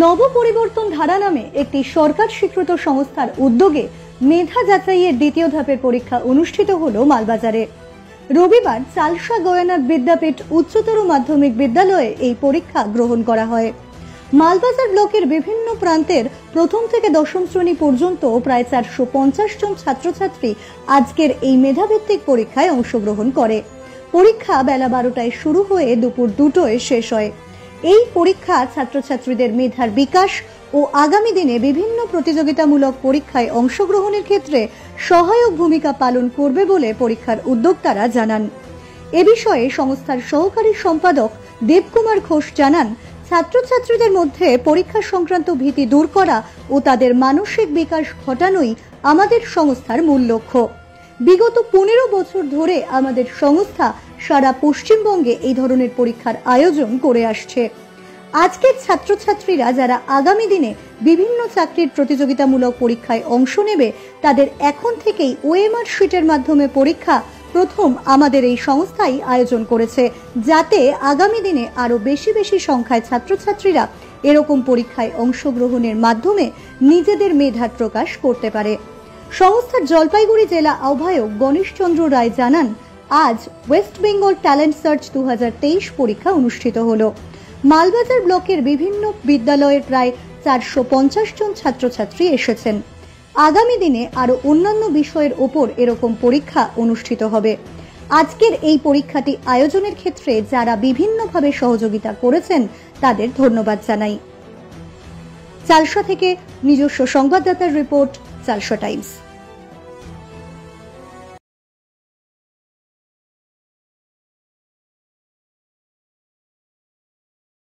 নব পরিবর্তন ধারা নামে একটি সরকার স্বীকৃত সংস্থার উদ্যোগে মেধা যাচাইয়ের দ্বিতীয় ধাপের পরীক্ষা অনুষ্ঠিত হলো মালবাজারে। রবিবার চালসা গয়ানার বিদ্যাপীঠ উচ্চতর মাধ্যমিক বিদ্যালয়ে এই পরীক্ষা গ্রহণ করা হয়। মালবাজার ব্লকের বিভিন্ন প্রান্তের প্রথম থেকে দশম শ্রেণী পর্যন্ত প্রায় 450 জন ছাত্রছাত্রী আজকের এই মেধাভিত্তিক পরীক্ষায় অংশগ্রহণ করে। পরীক্ষা বেলা 12টায় শুরু হয়ে দুপুর 2টোয় শেষ হয়। এই পরীক্ষা ছাত্রছাত্রীদের মেধার বিকাশ ও আগামী দিনে বিভিন্ন প্রতিযোগিতামূলক পরীক্ষায় অংশগ্রহণের ক্ষেত্রে সহায়ক ভূমিকা পালন করবে বলে পরীক্ষার উদ্যোক্তারা জানান। এ বিষয়ে সংস্থার সহকারী সম্পাদক দেবকুমার ঘোষ জানান, ছাত্রছাত্রীদের মধ্যে পরীক্ষা সংক্রান্ত ভীতি দূর করা ও তাদের মানসিক বিকাশ ঘটানোই আমাদের সংস্থার মূল লক্ষ্য। বিগত 15 বছর ধরে আমাদের সংস্থা সারা পশ্চিমবঙ্গে এই ধরনের পরীক্ষার আয়োজন করে আসছে। আজকের ছাত্রছাত্রীরা যারা আগামী দিনে বিভিন্ন চাকরির প্রতিযোগিতামূলক পরীক্ষায় অংশ নেবে, তাদের এখন থেকেই ওএমআর শিটের মাধ্যমে পরীক্ষা প্রথম আমাদের এই সংস্থাই আয়োজন করেছে, যাতে আগামী দিনে আরো বেশি সংখ্যায় ছাত্রছাত্রীরা এরকম পরীক্ষায় অংশগ্রহণের মাধ্যমে নিজেদের মেধার প্রকাশ করতে পারে। সংস্থার জলপাইগুড়ি জেলা আহ্বায়ক গণেশ চন্দ্র রায় জানান, আজ ওয়েস্ট বেঙ্গল ট্যালেন্ট সার্চ 2023 পরীক্ষা অনুষ্ঠিত হলো। মালবাজার ব্লকের বিভিন্ন বিদ্যালয়ের প্রায় 450 জন ছাত্রছাত্রী এসেছেন। আগামী দিনে আরো অন্যান্য বিষয়ের ওপর এরকম পরীক্ষা অনুষ্ঠিত হবে। আজকের এই পরীক্ষাটি আয়োজনের ক্ষেত্রে যারা বিভিন্নভাবে সহযোগিতা করেছেন তাদের ধন্যবাদ জানাই। চালসা থেকে নিজস্ব সংবাদদাতার রিপোর্ট, চালসা টাইমস।